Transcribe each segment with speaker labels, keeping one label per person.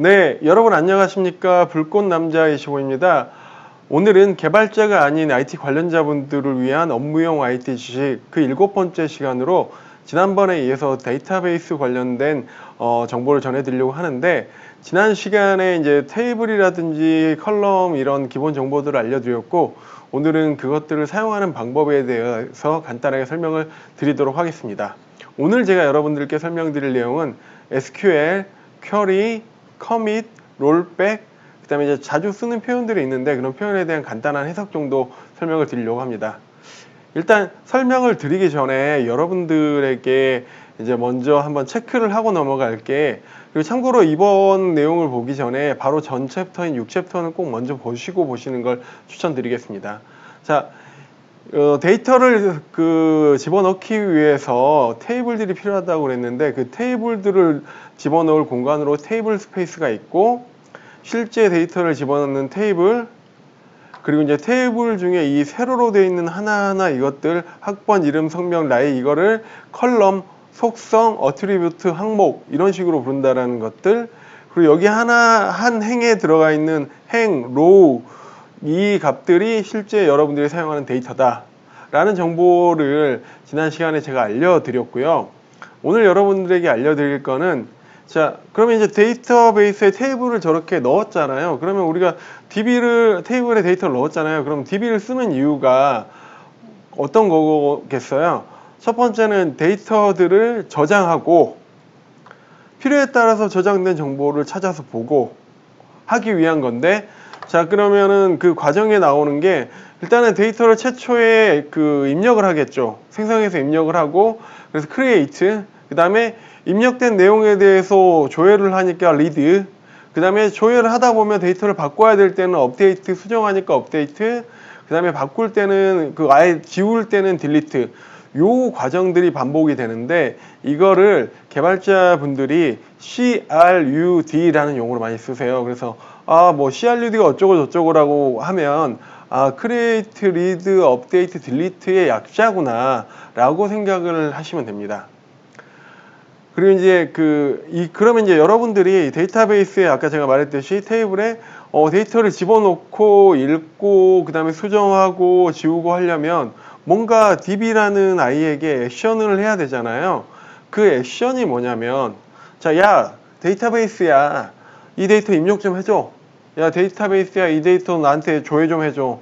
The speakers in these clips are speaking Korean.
Speaker 1: 네, 여러분 안녕하십니까? 불꽃남자 25입니다. 오늘은 개발자가 아닌 IT 관련자분들을 위한 업무용 IT 지식 그 7번째 시간으로 지난번에 이어서 데이터베이스 관련된 정보를 전해드리려고 하는데, 지난 시간에 이제 테이블이라든지 컬럼 이런 기본 정보들을 알려드렸고, 오늘은 그것들을 사용하는 방법에 대해서 간단하게 설명을 드리도록 하겠습니다. 오늘 제가 여러분들께 설명드릴 내용은 SQL, 쿼리, 커밋, 롤백, 그 다음에 이제 자주 쓰는 표현들이 있는데 그런 표현에 대한 간단한 해석 정도 설명을 드리려고 합니다. 일단 설명을 드리기 전에 여러분들에게 이제 먼저 한번 체크를 하고 넘어갈게. 그리고 참고로 이번 내용을 보기 전에 바로 전 챕터인 6챕터는 꼭 먼저 보시는 걸 추천드리겠습니다. 자, 데이터를 집어넣기 위해서 테이블들이 필요하다고 그랬는데, 그 테이블들을 집어넣을 공간으로 테이블 스페이스가 있고, 실제 데이터를 집어넣는 테이블, 그리고 이제 테이블 중에 이 세로로 되어 있는 하나하나 이것들, 학번, 이름, 성명, 나이, 이거를 컬럼, 속성, 어트리뷰트, 항목 이런 식으로 부른다라는 것들, 그리고 여기 한 행에 들어가 있는 행, 로우, 이 값들이 실제 여러분들이 사용하는 데이터다 라는 정보를 지난 시간에 제가 알려드렸고요. 오늘 여러분들에게 알려드릴 거는, 자, 그러면 이제 데이터베이스에 테이블을 저렇게 넣었잖아요. 그러면 우리가 테이블에 데이터를 넣었잖아요. 그럼 DB를 쓰는 이유가 어떤 거겠어요? 첫 번째는 데이터들을 저장하고 필요에 따라서 저장된 정보를 찾아서 보고 하기 위한 건데, 자, 그러면은 그 과정에 나오는 게, 일단은 데이터를 최초에 입력을 하겠죠. 생성해서 입력을 하고, 그래서 create, 그 다음에 입력된 내용에 대해서 조회를 하니까 read, 그 다음에 조회를 하다 보면 데이터를 바꿔야 될 때는 update, 수정하니까 update, 그 다음에 바꿀 때는 아예 지울 때는 delete, 요 과정들이 반복이 되는데, 이거를 개발자분들이 CRUD라는 용어로 많이 쓰세요. 그래서 뭐 CRUD가 어쩌고 저쩌고라고 하면 create, read, update, delete의 약자구나 라고 생각을 하시면 됩니다. 그리고 이제 그러면 이제 여러분들이 데이터베이스에 아까 제가 말했듯이 테이블에 데이터를 집어넣고 읽고 그 다음에 수정하고 지우고 하려면 뭔가 DB라는 아이에게 액션을 해야 되잖아요. 그 액션이 뭐냐면, 자, 야, 데이터베이스야, 이 데이터 입력 좀 해줘. 야, 데이터베이스야, 이 데이터 나한테 조회 좀 해줘.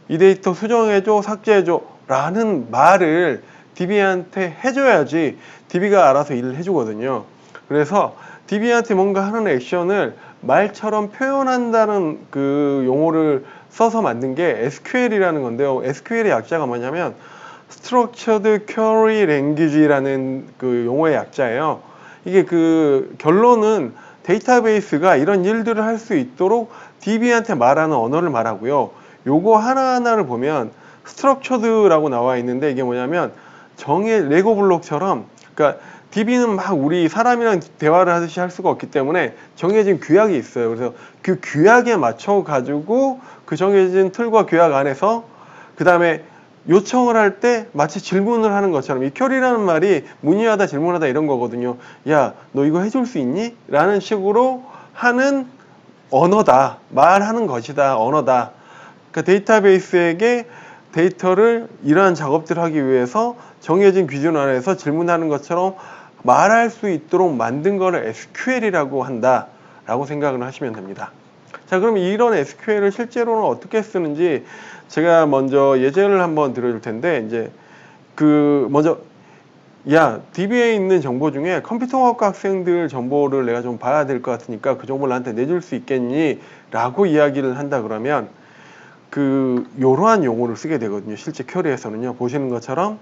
Speaker 1: 이 데이터 수정해줘, 삭제해줘 라는 말을 DB한테 해줘야지 DB가 알아서 일을 해주거든요. 그래서 DB한테 뭔가 하는 액션을 말처럼 표현한다는 그 용어를 써서 만든 게 SQL이라는 건데요. SQL의 약자가 뭐냐면 Structured Query Language라는 그 용어의 약자예요. 이게 결론은 데이터베이스가 이런 일들을 할 수 있도록 DB한테 말하는 언어를 말하고요. 요거 하나하나를 보면 structured라고 나와 있는데, 이게 뭐냐면 레고 블록처럼, 그러니까 DB는 막 우리 사람이랑 대화를 하듯이 할 수가 없기 때문에 정해진 규약이 있어요. 그래서 그 규약에 맞춰 가지고 그 정해진 틀과 규약 안에서 그 다음에 요청을 할 때 마치 질문을 하는 것처럼, 이 쿼리라는 말이 문의하다 질문하다 이런 거거든요. 야, 너 이거 해줄 수 있니? 라는 식으로 하는 언어다, 말하는 것이다, 언어다. 그러니까 데이터베이스에게 데이터를 이러한 작업들을 하기 위해서 정해진 기준 안에서 질문하는 것처럼 말할 수 있도록 만든 거를 SQL이라고 한다 라고 생각을 하시면 됩니다. 자, 그럼 이런 SQL을 실제로는 어떻게 쓰는지 제가 먼저 예제를 한번 드려줄 텐데, 이제 먼저 DB에 있는 정보 중에 컴퓨터공학과 학생들 정보를 내가 좀 봐야 될 것 같으니까 그 정보를 나한테 내줄 수 있겠니? 라고 이야기를 한다 그러면 요러한 용어를 쓰게 되거든요. 실제 쿼리에서는요. 보시는 것처럼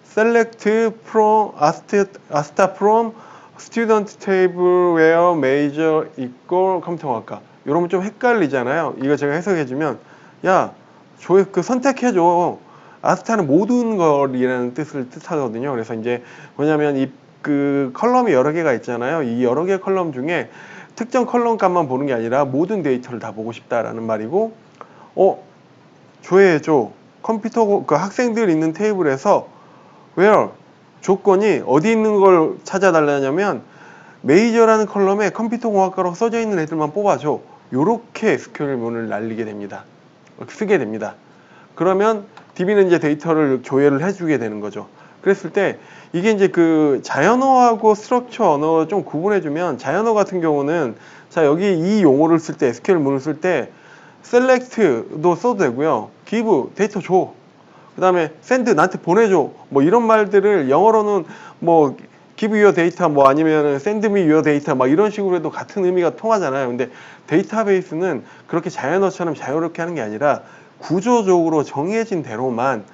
Speaker 1: select from asta from student table where major equal 컴퓨터공학과. 이러면 좀 헷갈리잖아요. 이거 제가 해석해주면, 야, 선택해줘. 아스타는 모든 걸이라는 뜻을 뜻하거든요. 그래서 이제 뭐냐면 컬럼이 여러 개가 있잖아요. 이 여러 개 컬럼 중에 특정 컬럼 값만 보는 게 아니라 모든 데이터를 다 보고 싶다라는 말이고, 조회해줘. 학생들 있는 테이블에서 where 조건이 어디 있는 걸 찾아달라냐면 메이저라는 컬럼에 컴퓨터 공학과로 써져 있는 애들만 뽑아줘. 요렇게 SQL 문을 날리게 됩니다. 쓰게 됩니다. 그러면 DB는 이제 데이터를 조회를 해주게 되는 거죠. 그랬을 때 이게 이제 그 자연어하고 스트럭처 언어를 좀 구분해주면, 자연어 같은 경우는 자 여기 이 용어를 쓸 때, SQL 문을 쓸 때 select도 써도 되고요, give 데이터 줘, 그 다음에 send 나한테 보내줘, 뭐 이런 말들을 영어로는 뭐 give your data 뭐 아니면 send me your data 막 이런 식으로 해도 같은 의미가 통하잖아요. 근데 데이터베이스는 그렇게 자연어처럼 자유롭게 하는 게 아니라 구조적으로 정해진 대로만,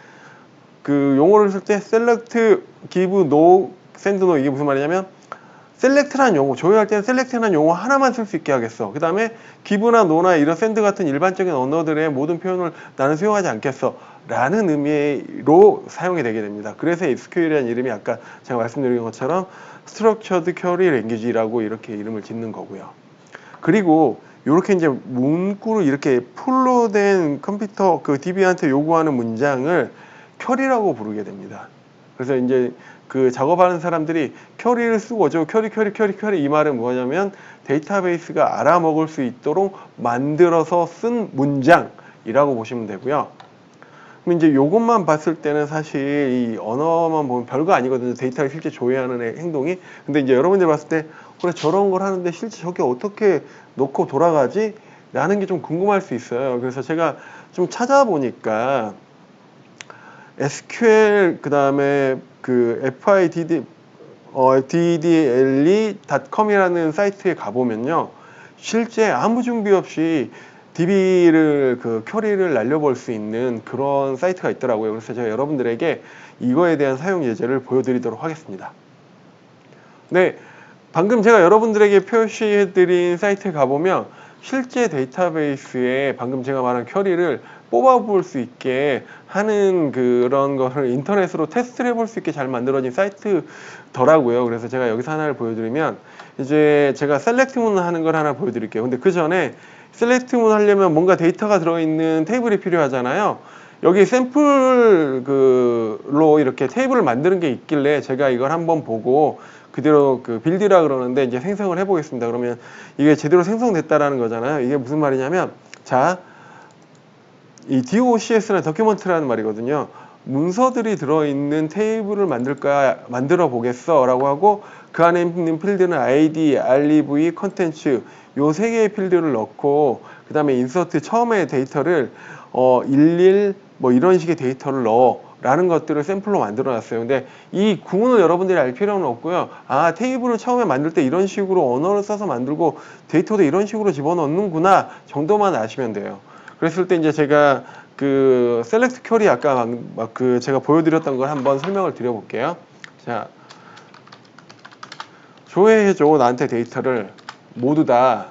Speaker 1: 그 용어를 쓸 때 select, give, no, send, no, 이게 무슨 말이냐면 select라는 용어, 조회할 때는 select라는 용어 하나만 쓸 수 있게 하겠어. 그 다음에 give나 no나 이런 send 같은 일반적인 언어들의 모든 표현을 나는 수용하지 않겠어 라는 의미로 사용이 되게 됩니다. 그래서 SQL이라는 이름이 아까 제가 말씀드린 것처럼 Structured Query Language라고 이렇게 이름을 짓는 거고요. 그리고 이렇게 이제 문구로 이렇게 풀로 된 컴퓨터 그 DB한테 요구하는 문장을 쿼리라고 부르게 됩니다. 그래서 이제 그 작업하는 사람들이 쿼리를 쓰고, 쿼리 이 말은 뭐냐면 데이터베이스가 알아먹을 수 있도록 만들어서 쓴 문장이라고 보시면 되고요. 그럼 이제 요것만 봤을 때는 사실 이 언어만 보면 별거 아니거든요. 데이터를 실제 조회하는 행동이. 근데 이제 여러분들이 봤을 때 그래 저런 걸 하는데 실제 저게 어떻게 놓고 돌아가지? 라는 게 좀 궁금할 수 있어요. 그래서 제가 좀 찾아보니까 SQL 그 다음에 그 ddle.com이라는 사이트에 가보면요, 실제 아무 준비 없이 DB를 그 쿼리를 날려볼 수 있는 그런 사이트가 있더라고요. 그래서 제가 여러분들에게 이거에 대한 사용 예제를 보여드리도록 하겠습니다. 네, 방금 제가 여러분들에게 표시해드린 사이트에 가보면 실제 데이터베이스에 방금 제가 말한 쿼리를 뽑아볼 수 있게 하는 그런 것을 인터넷으로 테스트를 해볼 수 있게 잘 만들어진 사이트더라고요. 그래서 제가 여기서 하나를 보여드리면, 이제 제가 셀렉트 문 하는 걸 하나 보여드릴게요. 근데 그 전에 셀렉트 문 하려면 뭔가 데이터가 들어있는 테이블이 필요하잖아요. 여기 샘플로 이렇게 테이블을 만드는 게 있길래 제가 이걸 한번 보고 그대로 그 빌드라 그러는데 이제 생성을 해보겠습니다. 그러면 이게 제대로 생성됐다라는 거잖아요. 이게 무슨 말이냐면, 자, 이 DOCS라는 더큐먼트라는 말이거든요. 문서들이 들어있는 테이블을 만들어 보겠어 라고 하고, 그 안에 있는 필드는 ID, REV, 컨텐츠 요 세 개의 필드를 넣고, 그 다음에 인서트 처음에 데이터를 11 뭐 이런 식의 데이터를 넣어 라는 것들을 샘플로 만들어 놨어요. 근데 이 구문을 여러분들이 알 필요는 없고요. 아, 테이블을 처음에 만들 때 이런 식으로 언어를 써서 만들고 데이터도 이런 식으로 집어넣는구나 정도만 아시면 돼요. 그랬을 때 이제 제가 그 셀렉트 쿼리 아까 막 그 제가 보여드렸던 걸 한번 설명을 드려볼게요. 자, 조회해줘 나한테 데이터를 모두 다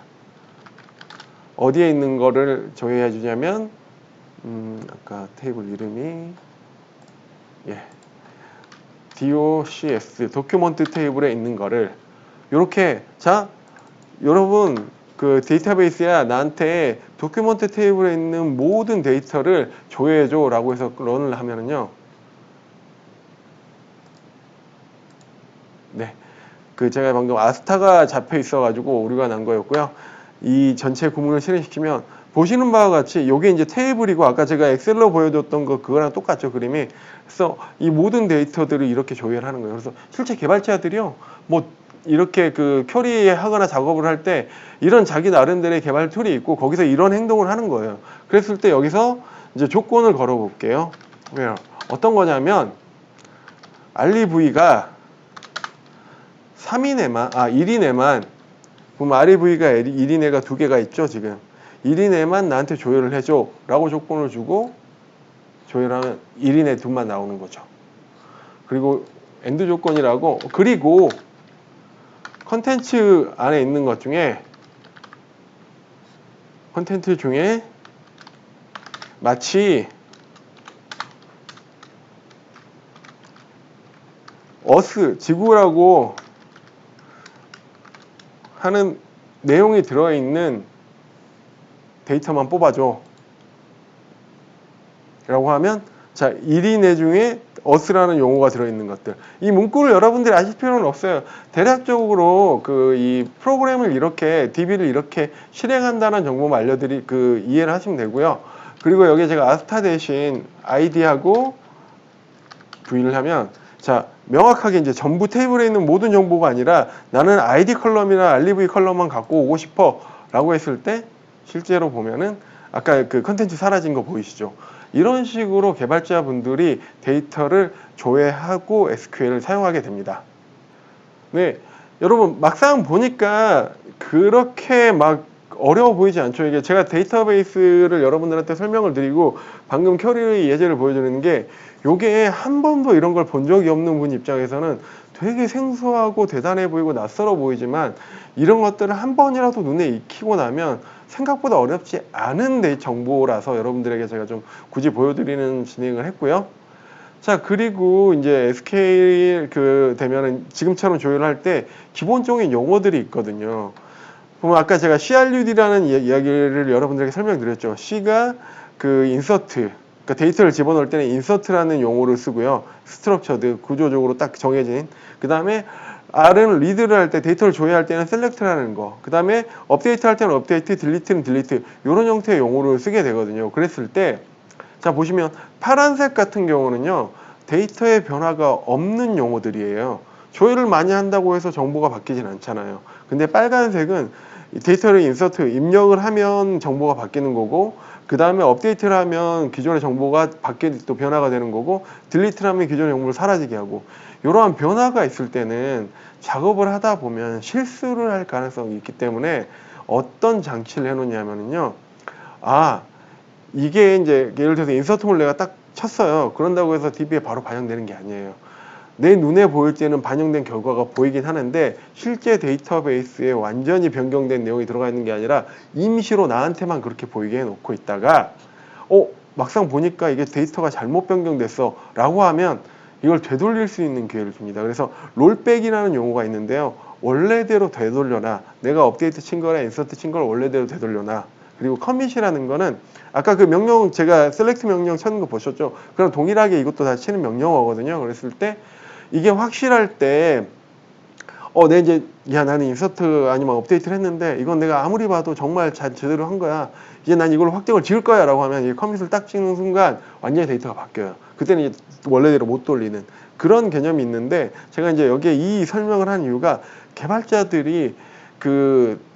Speaker 1: 어디에 있는 거를 조회해 주냐면, 아까 테이블 이름이 DOCS 도큐먼트 테이블에 있는 거를 이렇게, 자 여러분 그 데이터베이스야 나한테 도큐먼트 테이블에 있는 모든 데이터를 조회해줘 라고 해서 런을 하면은요, 네, 그 제가 방금 아스타가 잡혀 있어 가지고 오류가 난 거였고요. 이 전체 구문을 실행시키면 보시는 바와 같이 이게 이제 테이블이고, 아까 제가 엑셀로 보여줬던 거 그거랑 똑같죠, 그림이. 그래서 이 모든 데이터들을 이렇게 조회를 하는 거예요. 그래서 실제 개발자들이요, 뭐 이렇게 그 쿼리 하거나 작업을 할 때 이런 자기 나름대로의 개발 툴이 있고 거기서 이런 행동을 하는 거예요. 그랬을 때 여기서 이제 조건을 걸어 볼게요. 어떤 거냐면 REV가 3이내만, 1이내만, 그럼 REV가 1이내가 두 개가 있죠, 지금. 1이내만 나한테 조회를 해줘 라고 조건을 주고 조회를 하면 1이내 둘만 나오는 거죠. 그리고 엔드 조건이라고, 그리고 컨텐츠 안에 있는 것 중에 마치 지구라고 하는 내용이 들어있는 데이터만 뽑아줘 라고 하면 자, 1위 내중에 us라는 용어가 들어있는 것들. 이 문구를 여러분들이 아실 필요는 없어요. 대략적으로 이 프로그램을 이렇게, DB를 이렇게 실행한다는 정보만 이해를 하시면 되고요. 그리고 여기에 제가 아스타 대신 id하고 v를 하면, 자, 명확하게 이제 전부 테이블에 있는 모든 정보가 아니라 나는 id 컬럼이나 rv 컬럼만 갖고 오고 싶어 라고 했을 때 실제로 보면은 아까 그 컨텐츠 사라진 거 보이시죠? 이런 식으로 개발자분들이 데이터를 조회하고 SQL을 사용하게 됩니다. 네, 여러분 막상 보니까 그렇게 막 어려워 보이지 않죠? 이게 제가 데이터베이스를 여러분들한테 설명을 드리고 방금 쿼리의 예제를 보여드리는 게 요게 한 번도 이런 걸 본 적이 없는 분 입장에서는 되게 생소하고 대단해 보이고 낯설어 보이지만 이런 것들을 한 번이라도 눈에 익히고 나면 생각보다 어렵지 않은 정보라서 여러분들에게 제가 좀 굳이 보여드리는 진행을 했고요. 자, 그리고 이제 SQL 되면은 지금처럼 조회를 할 때 기본적인 용어들이 있거든요. 보면 아까 제가 CRUD라는 이야기를 여러분들에게 설명드렸죠. C가 인서트, 그러니까 데이터를 집어넣을 때는 인서트라는 용어를 쓰고요. 스트럭처드, 구조적으로 딱 정해진. 그 다음에 R은 리드를 할 때, 데이터를 조회할 때는 셀렉트라는 거. 그 다음에 업데이트 할 때는 업데이트, 딜리트는 딜리트. 이런 형태의 용어를 쓰게 되거든요. 그랬을 때, 자, 보시면 파란색 같은 경우는요, 데이터의 변화가 없는 용어들이에요. 조회를 많이 한다고 해서 정보가 바뀌진 않잖아요. 근데 빨간색은 데이터를 입력을 하면 정보가 바뀌는 거고, 그 다음에 업데이트를 하면 기존의 정보가 또 변화가 되는 거고, 딜리트를 하면 기존의 정보를 사라지게 하고, 이러한 변화가 있을 때는 작업을 하다 보면 실수를 할 가능성이 있기 때문에 어떤 장치를 해놓냐면요. 이게 이제 예를 들어서 인서트를 내가 딱 쳤어요. 그런다고 해서 DB에 바로 반영되는 게 아니에요. 내 눈에 보일 때는 반영된 결과가 보이긴 하는데 실제 데이터베이스에 완전히 변경된 내용이 들어가 있는 게 아니라 임시로 나한테만 그렇게 보이게 해놓고 있다가 막상 보니까 이게 데이터가 잘못 변경됐어 라고 하면 이걸 되돌릴 수 있는 기회를 줍니다. 그래서 롤백이라는 용어가 있는데요. 원래대로 되돌려놔. 내가 업데이트 친 거나 인서트 친 걸 원래대로 되돌려놔. 그리고 커밋이라는 거는 아까 그 명령 제가 셀렉트 명령 쳤는 거 보셨죠? 그럼 동일하게 이것도 다 치는 명령어거든요. 그랬을 때 이게 확실할 때 내 이제 나는 인서트 아니면 업데이트를 했는데 이건 내가 아무리 봐도 정말 제대로 한 거야. 이제 난 이걸 확정을 지을 거야 라고 하면 이 커밋을 딱 찍는 순간 완전히 데이터가 바뀌어요. 그때는 이제 원래대로 못 돌리는 그런 개념이 있는데 제가 이제 여기에 이 설명을 한 이유가 개발자들이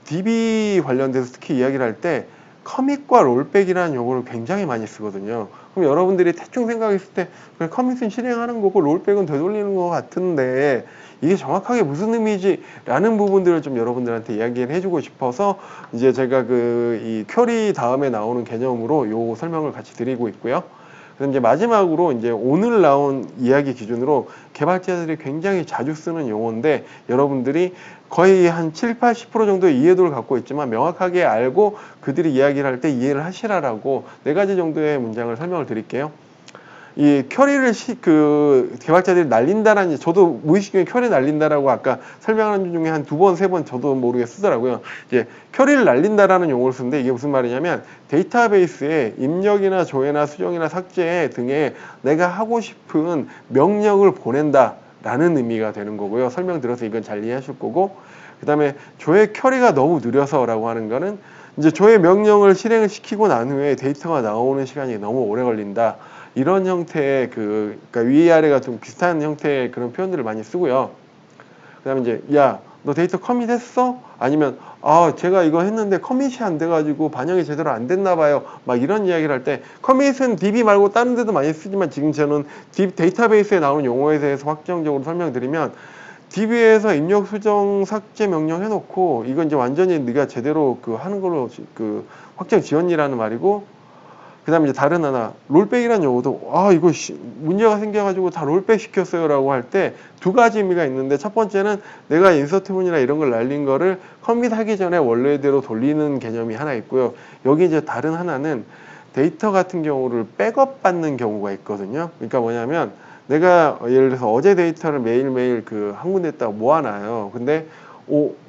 Speaker 1: DB 관련돼서 특히 이야기를 할 때 커밋과 롤백이라는 용어를 굉장히 많이 쓰거든요. 그럼 여러분들이 대충 생각했을 때 커밋은 실행하는 거고 롤백은 되돌리는 것 같은데 이게 정확하게 무슨 의미지? 라는 부분들을 좀 여러분들한테 이야기를 해주고 싶어서 이제 제가 이 쿼리 다음에 나오는 개념으로 요 설명을 같이 드리고 있고요. 그래서 이제 마지막으로 이제 오늘 나온 이야기 기준으로 개발자들이 굉장히 자주 쓰는 용어인데 여러분들이 거의 한 7, 80% 정도의 이해도를 갖고 있지만 명확하게 알고 그들이 이야기를 할 때 이해를 하시라라고 4가지 정도의 문장을 설명을 드릴게요. 이 쿼리를 개발자들이 날린다라는 저도 무의식 중에 쿼리 날린다라고 아까 설명하는 중에 한 2번, 3번 저도 모르게 쓰더라고요. 이제 쿼리를 날린다라는 용어를 쓰는데 이게 무슨 말이냐면 데이터베이스에 입력이나 조회나 수정이나 삭제 등에 내가 하고 싶은 명령을 보낸다라는 의미가 되는 거고요. 설명드려서 이건 잘 이해하실 거고 그 다음에 조회 쿼리가 너무 느려서라고 하는 거는 이제 조회 명령을 실행을 시키고 난 후에 데이터가 나오는 시간이 너무 오래 걸린다. 이런 형태의 그러니까 위아래가 좀 비슷한 형태의 그런 표현들을 많이 쓰고요. 그 다음에 이제, 너 데이터 커밋 했어? 아니면, 제가 이거 했는데 커밋이 안 돼가지고 반영이 제대로 안 됐나 봐요. 막 이런 이야기를 할 때, 커밋은 DB 말고 다른 데도 많이 쓰지만 지금 저는 데이터베이스에 나오는 용어에 대해서 확정적으로 설명드리면, DB에서 입력, 수정, 삭제 명령 해놓고, 이건 이제 완전히 네가 제대로 하는 걸로 확정 지었니라는 말이고, 그 다음에 이제 다른 하나, 롤백이라는 용어도, 이거 문제가 생겨가지고 다 롤백 시켰어요 라고 할 때 2가지 의미가 있는데 첫 번째는 내가 인서트문이나 이런 걸 날린 거를 커밋 하기 전에 원래대로 돌리는 개념이 하나 있고요. 여기 이제 다른 하나는 데이터 같은 경우를 백업 받는 경우가 있거든요. 그러니까 뭐냐면 내가 예를 들어서 어제 데이터를 매일매일 한 군데에다가 모아놔요. 근데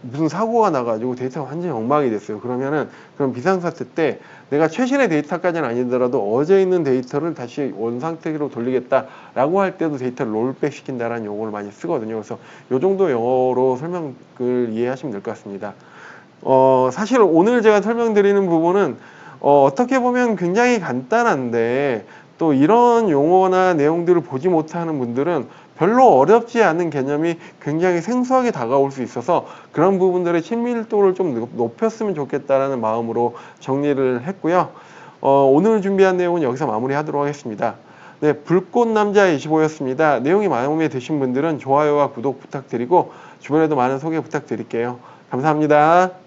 Speaker 1: 무슨 사고가 나가지고 데이터가 완전히 엉망이 됐어요. 그러면은 그런 비상사태 때 내가 최신의 데이터까지는 아니더라도 어제 있는 데이터를 다시 원상태로 돌리겠다라고 할 때도 데이터를 롤백 시킨다라는 용어를 많이 쓰거든요. 그래서 이 정도 영어로 설명을 이해하시면 될 것 같습니다. 사실 오늘 제가 설명드리는 부분은 어떻게 보면 굉장히 간단한데 또 이런 용어나 내용들을 보지 못하는 분들은 별로 어렵지 않은 개념이 굉장히 생소하게 다가올 수 있어서 그런 부분들의 친밀도를 좀 높였으면 좋겠다라는 마음으로 정리를 했고요. 오늘 준비한 내용은 여기서 마무리하도록 하겠습니다. 네, 불꽃남자 25였습니다. 내용이 마음에 드신 분들은 좋아요와 구독 부탁드리고 주변에도 많은 소개 부탁드릴게요. 감사합니다.